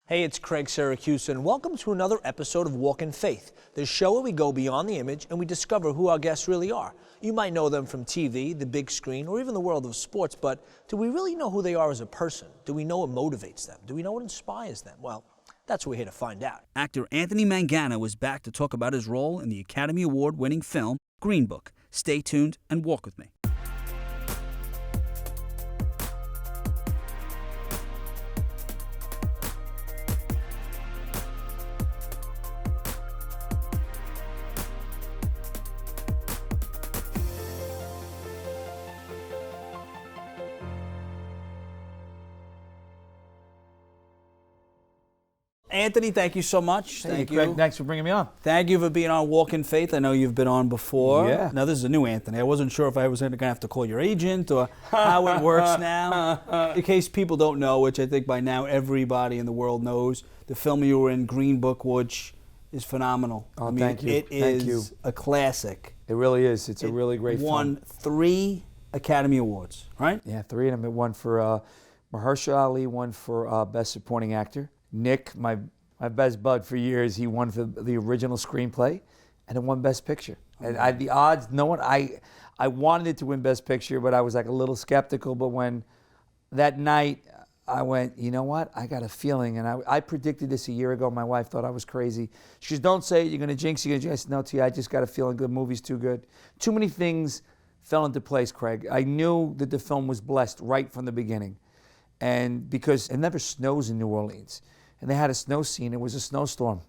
Hey, it's Craig Syracusa, and welcome to another episode of Walk in Faith, the show where we go beyond the image and we discover who our guests really are. You might know them from TV, the big screen, or even the world of sports, but do we really know who they are as a person? Do we know what motivates them? Do we know what inspires them? Well, that's what we're here to find out. Actor Anthony Mangano is back to talk about his role in the Academy Award-winning film Green Book. Stay tuned and walk with me. Anthony, thank you so much. Thank you, Craig. Thanks for bringing me on. Thank you for being on Walk in Faith. I know you've been on before. Yeah. Now, this is a new Anthony. I wasn't sure if I was going to have to call your agent or how it works now. In case people don't know, which I think by now everybody in the world knows, the film you were in, Green Book, which is phenomenal. Oh, thank you. It is a classic. It really is. It's a really great film. It won 3 Academy Awards, right? Yeah, 3 of them. It won for Mahershala Ali, won for Best Supporting Actor. Nick, my best bud for years, he won for the original screenplay, and it won Best Picture. And the odds, I wanted it to win Best Picture, but I was like a little skeptical. But when that night I went, you know what? I got a feeling, and I predicted this a year ago. My wife thought I was crazy. She says, "Don't say it. You're going to jinx it." I said, "No, T. I just got a feeling. The movie's too good." Too many things fell into place, Craig. I knew that the film was blessed right from the beginning, and because it never snows in New Orleans. And they had a snow scene. It was a snowstorm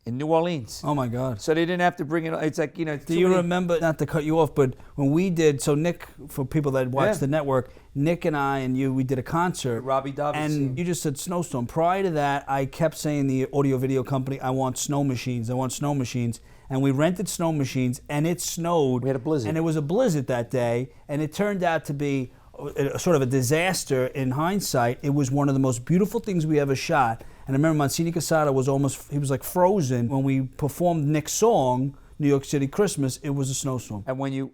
in New Orleans. Oh, my God. So they didn't have to bring it. It's like, you know. Do you remember, not to cut you off, but when we did, so Nick, for people that watch the network, Nick and I and you, we did a concert. Robbie Davidson. And you just said snowstorm. Prior to that, I kept saying the audio video company, I want snow machines. I want snow machines. And we rented snow machines, and it snowed. We had a blizzard. And it was a blizzard that day, and it turned out to be sort of a disaster in hindsight. It was one of the most beautiful things we ever shot. And I remember Monsignor Casada he was like frozen. When we performed Nick's song, New York City Christmas, it was a snowstorm. And when you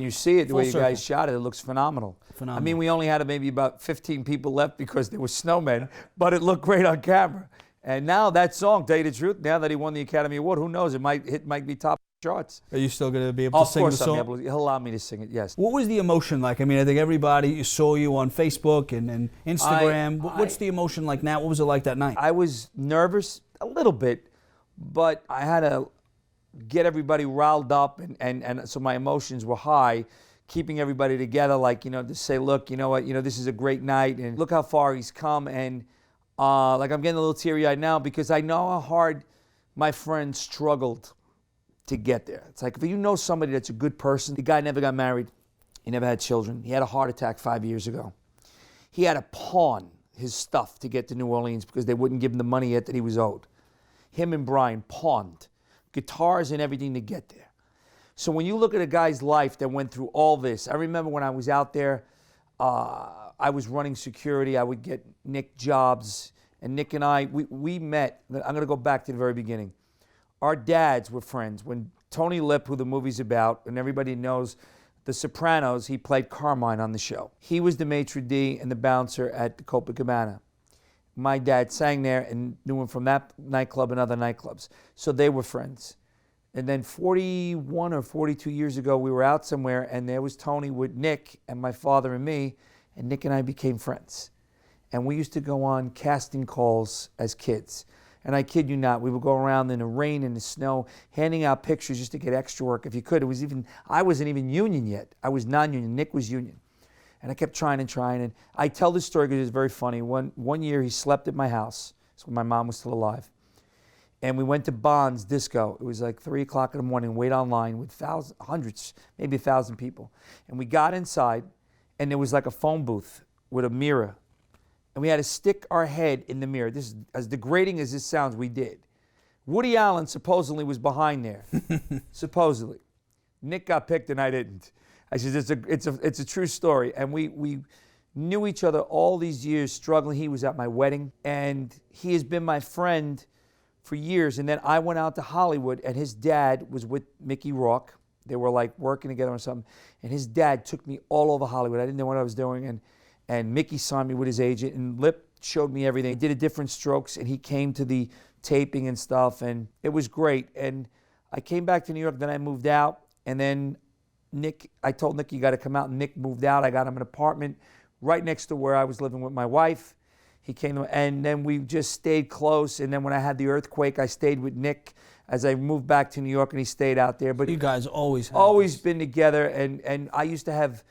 see it, the Full way you circle. guys shot it, it looks phenomenal. I mean, we only had maybe about 15 people left because there were snowmen, but it looked great on camera. And now that song, tell you the truth, now that he won the Academy Award, who knows, it might be top charts. Are you still going to be able to sing the song? Of course he'll allow me to sing it, yes. What was the emotion like? I mean, I think everybody saw you on Facebook and Instagram. What's the emotion like now? What was it like that night? I was nervous a little bit, but I had to get everybody riled up, and so my emotions were high, keeping everybody together, like, you know, to say, look, you know what, you know, this is a great night, and look how far he's come, and like I'm getting a little teary-eyed now because I know how hard my friend struggled to get there. It's like, if you know somebody that's a good person, the guy never got married, he never had children, he had a heart attack 5 years ago. He had to pawn his stuff to get to New Orleans because they wouldn't give him the money yet that he was owed. Him and Brian pawned guitars and everything to get there. So when you look at a guy's life that went through all this, I remember when I was out there, I was running security, I would get Nick jobs, and Nick and I, we met. I'm going to go back to the very beginning. Our dads were friends. When Tony Lipp, who the movie's about, and everybody knows The Sopranos, he played Carmine on the show. He was the maitre d' and the bouncer at the Copacabana. My dad sang there and knew him from that nightclub and other nightclubs. So they were friends. And then 41 or 42 years ago, we were out somewhere, and there was Tony with Nick and my father and me, and Nick and I became friends. And we used to go on casting calls as kids. And I kid you not, we would go around in the rain and the snow, handing out pictures just to get extra work if you could. I wasn't even union yet. I was non-union. Nick was union. And I kept trying. And I tell this story because it's very funny. One year he slept at my house. So my mom was still alive. And we went to Bond's Disco. It was like 3 o'clock in the morning, wait online with hundreds, maybe 1,000 people. And we got inside, and there was like a phone booth with a mirror. And we had to stick our head in the mirror. This is, as degrading as this sounds, we did. Woody Allen supposedly was behind there. Supposedly. Nick got picked and I didn't. I said, it's a true story. And we knew each other all these years struggling. He was at my wedding. And he has been my friend for years. And then I went out to Hollywood, and his dad was with Mickey Rourke. They were like working together or something. And his dad took me all over Hollywood. I didn't know what I was doing. And Mickey signed me with his agent, and Lipp showed me everything. He did a different strokes, and he came to the taping and stuff, and it was great. And I came back to New York, then I moved out, and then I told Nick, you got to come out, and Nick moved out. I got him an apartment right next to where I was living with my wife. He came, and then we just stayed close, and then when I had the earthquake, I stayed with Nick as I moved back to New York, and he stayed out there. But You guys always have always this. been together, and I used to have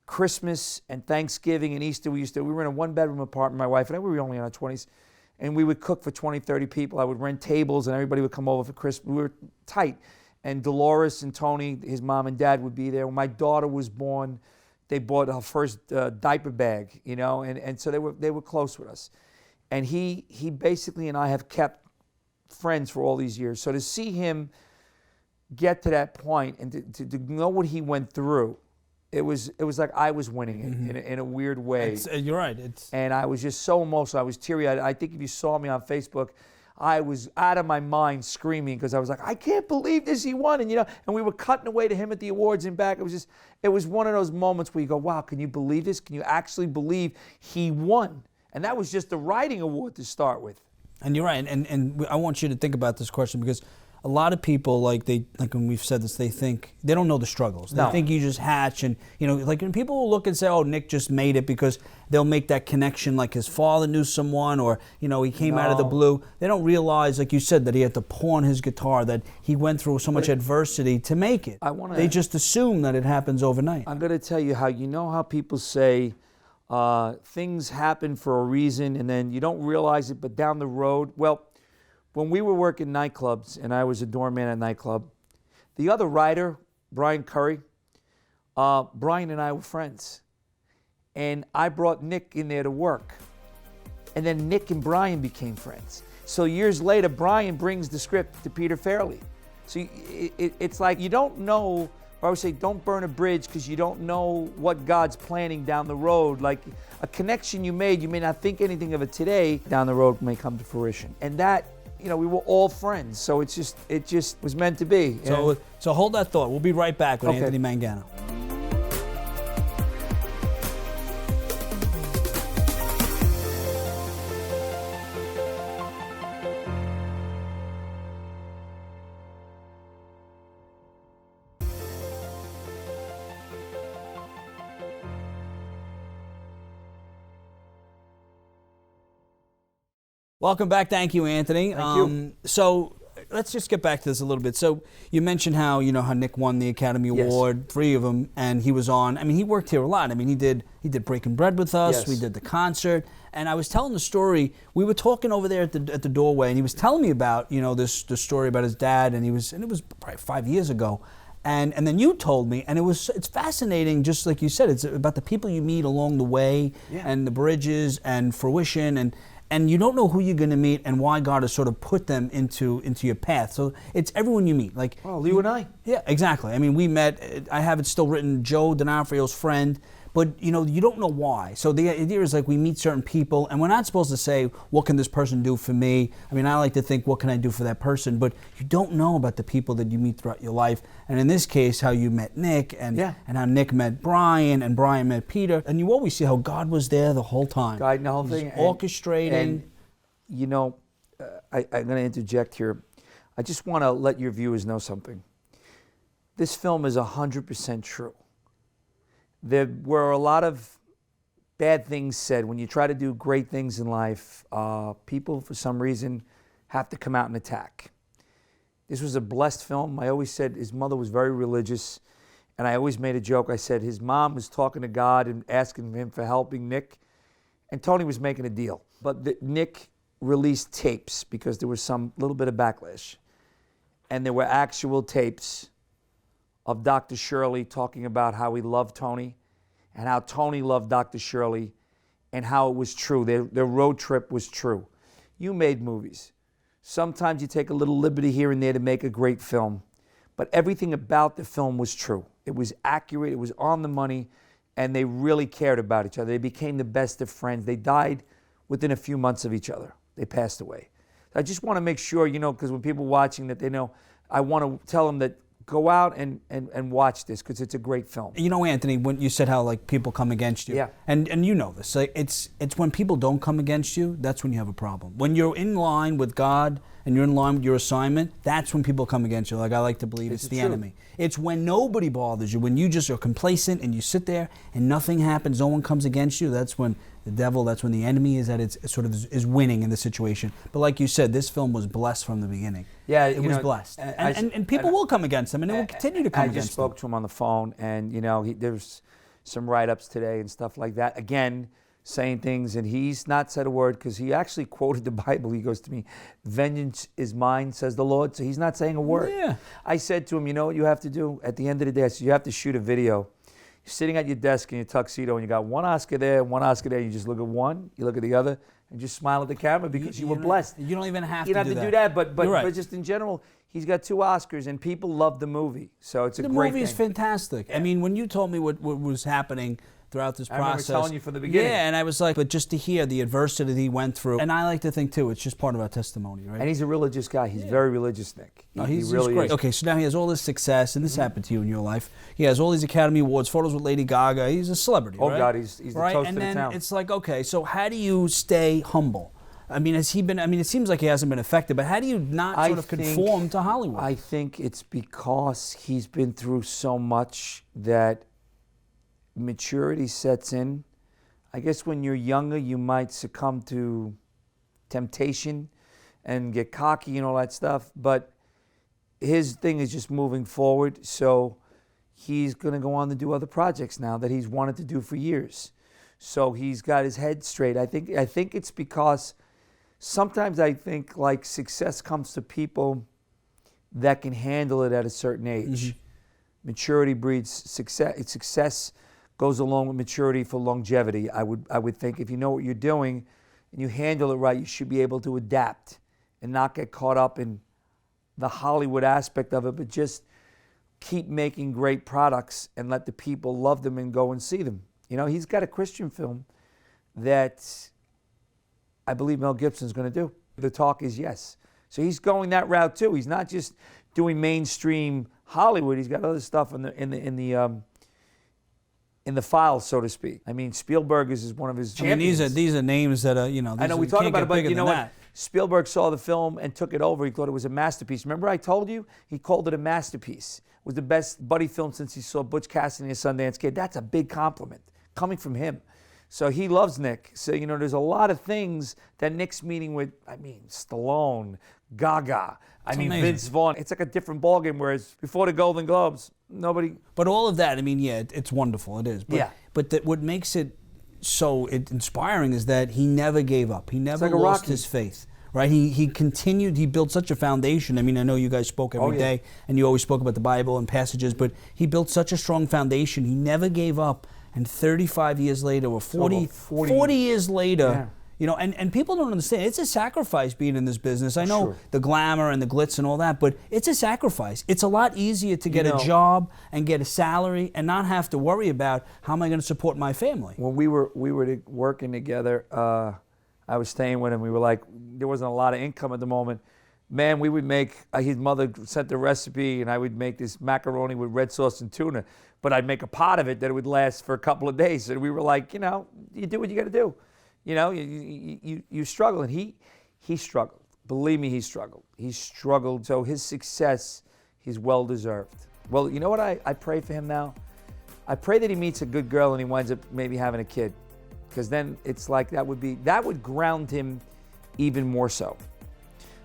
Christmas and Thanksgiving and Easter. We were in a one-bedroom apartment, my wife and I. We were only in our 20s, and we would cook for 20, 30 people. I would rent tables, and everybody would come over for Christmas. We were tight. And Dolores and Tony, his mom and dad, would be there. When my daughter was born, they bought her first diaper bag, and so they were close with us. And he basically and I have kept friends for all these years. So to see him get to that point and to know what he went through, it was like I was winning it in a weird way. You're right. And I was just so emotional. I was teary-eyed. I think if you saw me on Facebook, I was out of my mind screaming because I was like, I can't believe this, he won. And and we were cutting away to him at the awards and back. It was one of those moments where you go, wow, can you believe this? Can you actually believe he won? And that was just the writing award to start with. And you're right, and I want you to think about this question because a lot of people, like when we've said this, they don't know the struggles. They think you just hatch, and like when people will look and say, "Oh, Nick just made it," because they'll make that connection, like his father knew someone, or he came out of the blue. They don't realize, like you said, that he had to pawn his guitar, that he went through so much adversity to make it. They just assume that it happens overnight. I'm going to tell you how people say things happen for a reason, and then you don't realize it, but down the road, well. When we were working nightclubs, and I was a doorman at a nightclub, the other writer, Brian Curry, Brian and I were friends. And I brought Nick in there to work. And then Nick and Brian became friends. So years later, Brian brings the script to Peter Farrelly. So it's like you don't know, or I would say don't burn a bridge because you don't know what God's planning down the road. Like a connection you made, you may not think anything of it today, down the road may come to fruition. And that, we were all friends, so it just was meant to be. So hold that thought. We'll be right back with Anthony Mangano. Welcome back. Thank you, Anthony. Thank you. So let's just get back to this a little bit. So you mentioned how Nick won the Academy Award, 3 of them, and he was on. I mean, he worked here a lot. I mean, he did Breaking Bread with us. Yes. We did the concert, and I was telling the story. We were talking over there at the doorway, and he was telling me about this story about his dad, and it was probably 5 years ago. And then you told me, and it's fascinating, just like you said, it's about the people you meet along the way, and the bridges and fruition, and you don't know who you're going to meet and why God has sort of put them into your path. So it's everyone you meet. Like you and I. Yeah, exactly. I mean, we met. I have it still written. Joe D'Onofrio's friend. But you don't know why. So the idea is like we meet certain people, and we're not supposed to say, what can this person do for me? I mean, I like to think, what can I do for that person? But you don't know about the people that you meet throughout your life. And in this case, how you met Nick, and how Nick met Brian, and Brian met Peter. And you always see how God was there the whole time. Guiding the whole thing. Orchestrating. And, I'm going to interject here. I just want to let your viewers know something. This film is 100% true. There were a lot of bad things said. When you try to do great things in life, people, for some reason, have to come out and attack. This was a blessed film. I always said his mother was very religious, and I always made a joke. I said his mom was talking to God and asking him for helping Nick, and Tony was making a deal. But Nick released tapes because there was some little bit of backlash, and there were actual tapes of Dr. Shirley talking about how he loved Tony and how Tony loved Dr. Shirley and how it was true. Their road trip was true. You made movies. Sometimes you take a little liberty here and there to make a great film, but everything about the film was true. It was accurate, it was on the money, and they really cared about each other. They became the best of friends. They died within a few months of each other. They passed away. I just want to make sure, because when people are watching that they know, I want to tell them that go out and watch this because it's a great film. You know, Anthony, when you said how like people come against you, Yeah. and you know this, like, it's when people don't come against you, that's when you have a problem. When you're in line with God and you're in line with your assignment, that's when people come against you. Like I like to believe it's the true. enemy. It's when nobody bothers you, when you just are complacent and you sit there and nothing happens, no one comes against you. That's when the devil, that's when the enemy is at its sort of is winning in the situation. But like you said, this film was blessed from the beginning. Yeah, it was blessed, and people will come against them, and it will continue to come against them. I just spoke to him on the phone, and you know, there's some write-ups today and stuff like that. Again, saying things, and he's not said a word because he actually quoted the Bible. He goes to me, "Vengeance is mine," says the Lord. So he's not saying a word. Yeah. I said to him, you know what you have to do at the end of the day? I said, you have to shoot a video. You're sitting at your desk in your tuxedo, and you got one Oscar there, one Oscar there. You just look at one, you look at the other, and just smile at the camera because you were blessed. You don't even have You to don't do have to that. do that, but You're right. just in general, he's got 2 Oscars, and people love the movie. So it's a great thing. The movie is fantastic. I mean, when you told me what was happening throughout this process. I remember telling you from the beginning. Yeah, and I was like, but just to hear the adversity that he went through, and I like to think too, it's just part of our testimony, right? And he's a religious guy. He's very religious, Nick. No, he he's really great. is. Okay, so now he has all this success, and this happened to you in your life. He has all these Academy Awards, photos with Lady Gaga. He's a celebrity, Oh, right? God, he's the right? toast And of the then town. it's like, okay, so how do you stay humble? I mean, has he been? I mean, it seems like he hasn't been affected, but how do you not sort of conform to Hollywood? I think it's because he's been through so much that maturity sets in. I guess when you're younger, you might succumb to temptation and get cocky and all that stuff. But his thing is just moving forward. So he's going to go on to do other projects now that he's wanted to do for years. So he's got his head straight. I think it's because sometimes I think like success comes to people that can handle it at a certain age. Mm-hmm. Maturity breeds success. Success goes along with maturity for longevity. I would think if you know what you're doing and you handle it right, you should be able to adapt and not get caught up in the Hollywood aspect of it, but just keep making great products and let the people love them and go and see them. You know, he's got a Christian film that I believe Mel Gibson's going to do. The talk is yes. So he's going that route too. He's not just doing mainstream Hollywood. He's got other stuff in the files, so to speak. I mean, Spielberg is one of his champions. I mean, these are names that are, you know. I know we talk about it, but you know what? Spielberg saw the film and took it over. He thought it was a masterpiece. Remember I told you? He called it a masterpiece. It was the best buddy film since he saw Butch Cassidy and Sundance Kid. That's a big compliment coming from him. So he loves Nick. So, you know, there's a lot of things that Nick's meeting with, I mean, Stallone, Gaga, amazing. Vince Vaughn. It's like a different ballgame, whereas before the Golden Globes, nobody... But all of that, I mean, yeah, it's wonderful. It is. But, Yeah. But what makes it so inspiring is that he never gave up. He never like a lost Rocky. his faith. Right? He continued. He built such a foundation. I mean, I know you guys spoke every day, and you always spoke about the Bible and passages, but he built such a strong foundation. He never gave up. And 35 years later, or 40 years later, Yeah. you know, and people don't understand. It's a sacrifice being in this business. I know Sure. the glamour and the glitz and all that, but it's a sacrifice. It's a lot easier to get a job and get a salary and not have to worry about how am I going to support my family. When we were working together, I was staying with him. We were like, there wasn't a lot of income at the moment. Man, we would make, his mother sent the recipe, and I would make this macaroni with red sauce and tuna. But I'd make a pot of it that it would last for a couple of days. And we were like, you know, you do what you got to do. You know, you struggle. And he struggled. Believe me, he struggled. He struggled. So his success, he's well-deserved. Well, you know what I pray for him now? I pray that he meets a good girl and he winds up maybe having a kid. Because then it's like that would ground him even more so.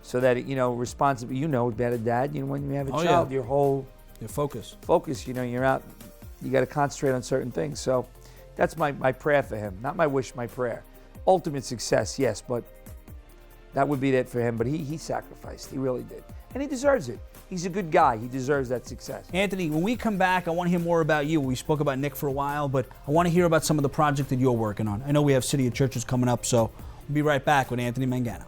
So that, you know, responsible, you know, being a dad, you know, when you have a child, your whole focus, you know, you're out, you got to concentrate on certain things. So that's my prayer for him. Not my wish, my prayer. Ultimate success, yes, but that would be it for him. But he sacrificed. He really did. And he deserves it. He's a good guy. He deserves that success. Anthony, when we come back, I want to hear more about you. We spoke about Nick for a while, but I want to hear about some of the projects that you're working on. I know we have City of Churches coming up, so we'll be right back with Anthony Mangano.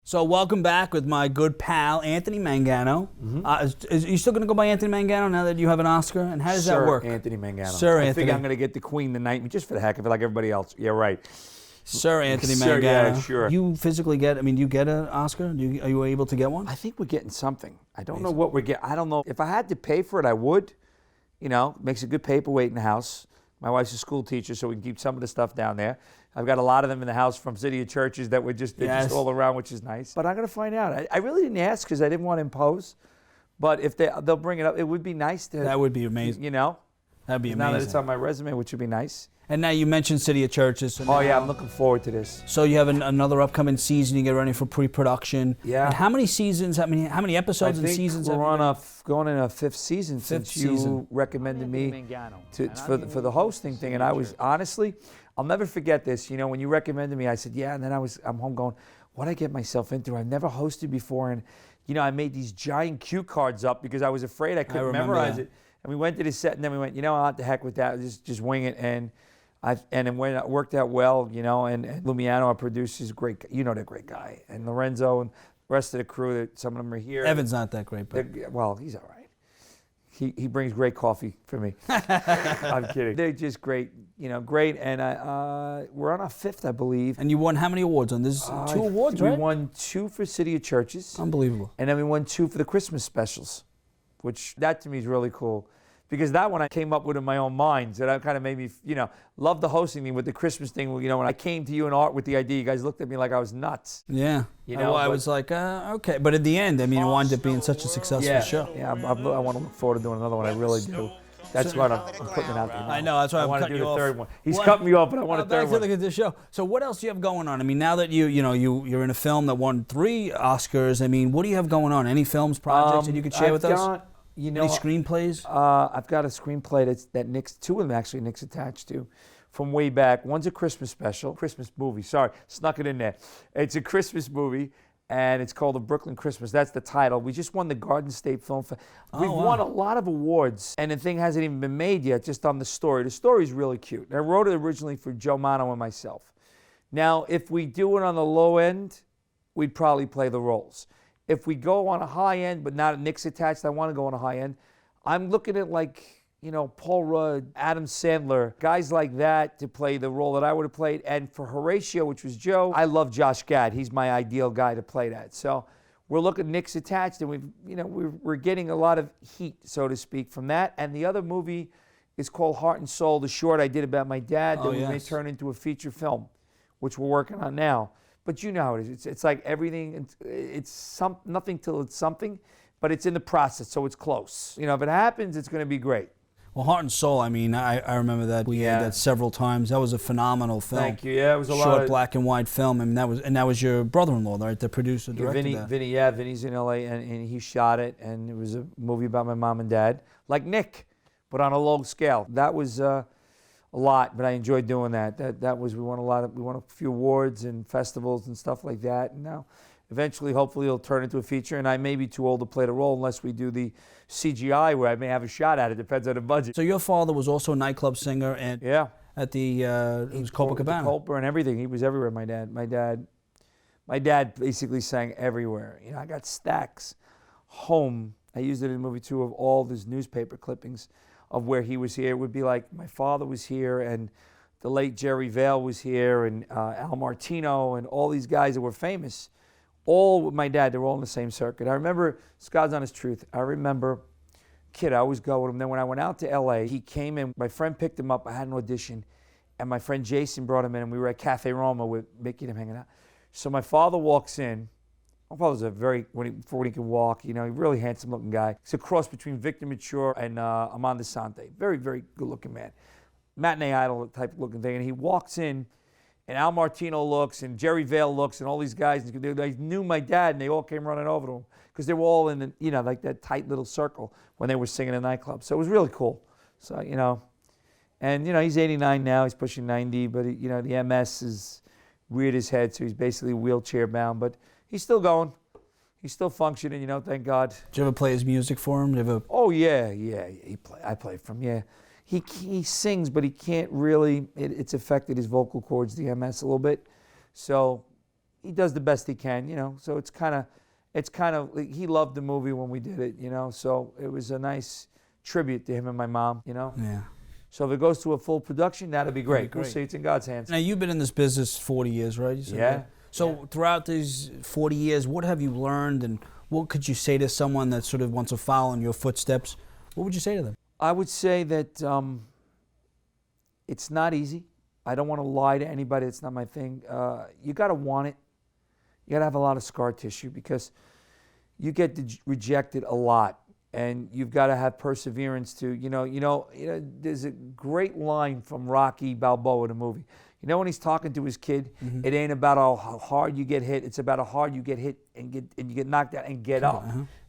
So welcome back with my good pal, Anthony Mangano. Is you still going to go by Anthony Mangano now that you have an Oscar? And how does that work? Anthony Mangano. Sir I Anthony. think I'm going to get the Queen tonight, just for the heck of it, like everybody else. Yeah, right. Sir Anthony Sir, Mangano. yeah, sure. You physically get, do you get an Oscar? Are you able to get one? I think we're getting something. I don't know what we're getting. I don't know. If I had to pay for it, I would. Makes a good paperweight in the house. My wife's a school teacher, so we can keep some of the stuff down there. I've got a lot of them in the house from City of Churches that they're just all around, which is nice. But I'm going to find out. I really didn't ask because I didn't want to impose. But if they'll bring it up, it would be nice to. That would be amazing. That'd be amazing. Now that it's on my resume, which would be nice. And now you mentioned City of Churches. So yeah, I'm looking forward to this. So you have another upcoming season. You get ready for pre-production. Yeah. And how many seasons? How many episodes and seasons? We're going in a fifth season since you recommended me for the hosting thing. And I was honestly, I'll never forget this. When you recommended me, I said yeah, and then I'm home going, what did I get myself into? I've never hosted before, and I made these giant cue cards up because I was afraid I couldn't memorize it. And we went to the set, and then we went, what the heck with that? Just wing it, and it worked out well, and Lumiano, our producer, is great. They're a great guy, and Lorenzo and the rest of the crew. Some of them are here. Evan's not that great, but well, he's all right. He brings great coffee for me. I'm kidding. They're just great, great. And we're on our fifth, I believe. And you won how many awards on this? 2 awards, right? We won 2 for City of Churches. Unbelievable. And then we won 2 for the Christmas specials, which that to me is really cool. Because that one I came up with in my own mind. So that kind of made me, love the hosting thing with the Christmas thing. When I came to you and Art with the idea, you guys looked at me like I was nuts. Yeah. I was like, okay. But in the end, it wound up being such a successful show. Yeah, I want to look forward to doing another one. I really do. That's why I'm putting it out there now. I know. That's why I want to do the third one. He's cut me off, but I want a third one. Back to the show. So what else do you have going on? Now that you're in a film that won 3 Oscars. What do you have going on? Any films, projects that you could share with us? Any screenplays? I've got a screenplay that Nick's, 2 of them actually Nick's attached to, from way back. One's a Christmas special, Christmas movie. Sorry, snuck it in there. It's a Christmas movie, and it's called The Brooklyn Christmas. That's the title. We just won the Garden State Film Festival. We've won a lot of awards, and the thing hasn't even been made yet, just on the story. The story's really cute. I wrote it originally for Joe Mano and myself. Now, if we do it on the low end, we'd probably play the roles. If we go on a high end, but not Nick's attached, I want to go on a high end. I'm looking at Paul Rudd, Adam Sandler, guys like that to play the role that I would have played. And for Horatio, which was Joe, I love Josh Gad. He's my ideal guy to play that. So we're looking at Nick's attached, and we're getting a lot of heat, so to speak, from that. And the other movie is called Heart and Soul, the short I did about my dad that we may turn into a feature film, which we're working on now. But you know how it is. It's like everything. It's nothing till it's something, but it's in the process, so it's close. If it happens, it's going to be great. Well, Heart and Soul. I remember that we had that several times. That was a phenomenal film. Thank you. Yeah, it was a short black and white film, and that was your brother-in-law, right? The producer, director. Vinny's in LA, and he shot it, and it was a movie about my mom and dad, like Nick, but on a low scale. That was a lot, but I enjoyed doing that. We won a few awards and festivals and stuff like that. And now, eventually, hopefully, it'll turn into a feature. And I may be too old to play the role unless we do the CGI, where I may have a shot at it. Depends on the budget. So your father was also a nightclub singer, and at the it was Copacabana. Culper and everything. He was everywhere. My dad basically sang everywhere. I got stacks home. I used it in the movie too of all these newspaper clippings of where he was here. It would be like my father was here, and the late Jerry Vale was here, and Al Martino, and all these guys that were famous. All with my dad, they were all in the same circuit. I remember, God's honest truth, I remember, kid, I always go with him. Then when I went out to LA, he came in, my friend picked him up, I had an audition, and my friend Jason brought him in, and we were at Cafe Roma with Mickey and him hanging out. So my father walks in. My father's before he could walk, really handsome looking guy. He's a cross between Victor Mature and Amanda Sante. Very, very good looking man. Matinee idol type looking thing. And he walks in, and Al Martino looks, and Jerry Vale looks, and all these guys, they knew my dad, and they all came running over to him because they were all in, like that tight little circle when they were singing in a nightclub. So it was really cool. So, and, he's 89 now, he's pushing 90, but, the MS is reared his head, so he's basically wheelchair bound, but he's still going. He's still functioning, thank God. Did you ever play his music for him? Oh, yeah. I played for him, yeah. He sings, but he can't really, it's affected his vocal cords, the MS, a little bit. So he does the best he can, you know. So it's kind of, he loved the movie when we did it, you know. So it was a nice tribute to him and my mom, you know. Yeah. So if it goes to a full production, that'd be great. Great. We'll see. It's in God's hands. Now, you've been in this business 40 years, right? You said Yeah. that? So throughout these 40 years, what have you learned, and what could you say to someone that sort of wants to follow in your footsteps? What would you say to them? I would say that it's not easy. I don't want to lie to anybody. It's not my thing. You got to want it. You got to have a lot of scar tissue, because you get rejected a lot. And you've got to have perseverance to, you know, there's a great line from Rocky Balboa, the movie. You know, when he's talking to his kid, it ain't about how hard you get hit. It's about how hard you get hit and you get knocked out and get up.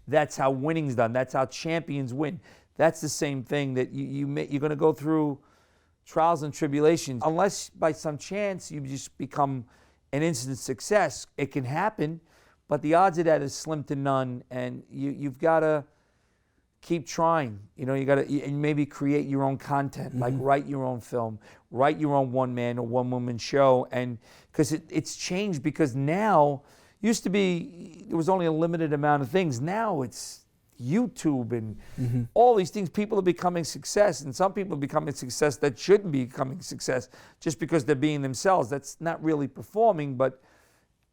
That's how winning's done. That's how champions win. That's the same thing, that you're going to go through trials and tribulations. Unless by some chance you just become an instant success, it can happen. But the odds of that is slim to none. And you've got to keep trying. You know, you got to, and maybe create your own content, like write your own film, write your own one-man or one-woman show. And because it's changed, because now, used to be, there was only a limited amount of things. Now it's YouTube and all these things. People are becoming success, and some people are becoming success that shouldn't be becoming success just because they're being themselves. That's not really performing, but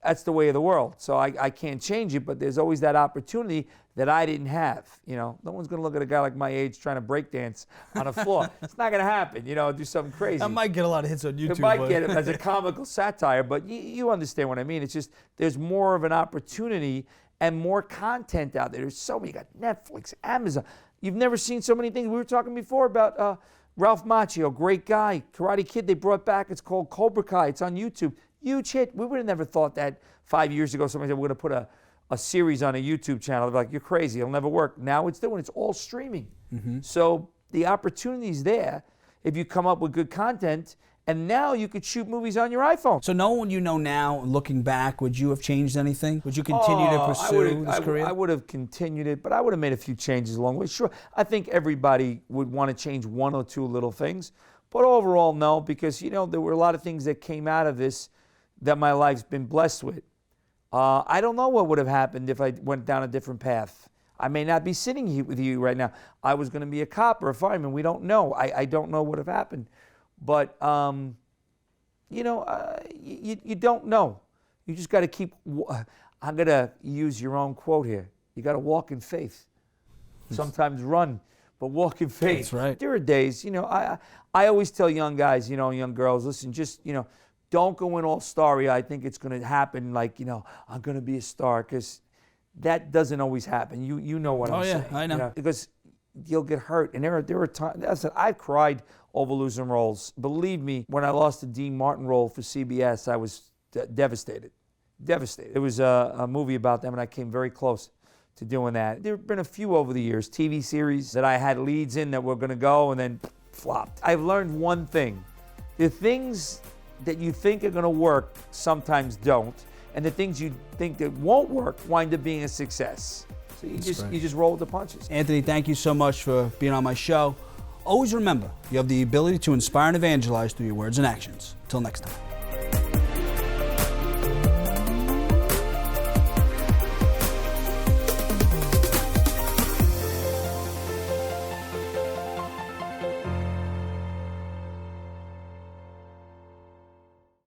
that's the way of the world. So I can't change it, but there's always that opportunity that I didn't have. You know, no one's gonna look at a guy like my age trying to break dance on a floor. It's not gonna happen, you know, do something crazy. I might get a lot of hits on YouTube. It might get it as a comical satire, but you understand what I mean. It's just, there's more of an opportunity and more content out there. There's so many. You got Netflix, Amazon. You've never seen so many things. We were talking before about Ralph Macchio, great guy. Karate Kid, they brought back. It's called Cobra Kai. It's on YouTube. Huge hit. We would have never thought that 5 years ago. Somebody said, we're going to put a series on a YouTube channel. They're like, you're crazy. It'll never work. Now it's doing. It's all streaming. So the opportunity's there if you come up with good content. And now you could shoot movies on your iPhone. So knowing what you know now, looking back, would you have changed anything? Would you continue to pursue this career? I would have continued it, but I would have made a few changes along the way. Sure, I think everybody would want to change one or two little things. But overall, no, because, you know, there were a lot of things that came out of this that my life's been blessed with. I don't know what would have happened if I went down a different path. I may not be sitting here with you right now. I was going to be a cop or a fireman. We don't know. I don't know what would have happened. But, you know, you don't know. You just got to keep, I'm going to use your own quote here. You got to walk in faith. Sometimes run, but walk in faith. That's right. There are days, you know, I always tell young guys, you know, young girls, listen, just, you know, don't go in all starry. I think it's going to happen like, you know, I'm going to be a star, because that doesn't always happen. You know what I'm saying. I know. You know, because you'll get hurt. And there are times, I've cried over losing roles. Believe me, when I lost the Dean Martin role for CBS, I was devastated. Devastated. It was a movie about them, and I came very close to doing that. There have been a few over the years, TV series that I had leads in that were going to go and then flopped. I've learned one thing. The things that you think are going to work sometimes don't, and the things you think that won't work wind up being a success. So you just roll with the punches. Anthony, thank you so much for being on my show. Always remember, you have the ability to inspire and evangelize through your words and actions. Till next time.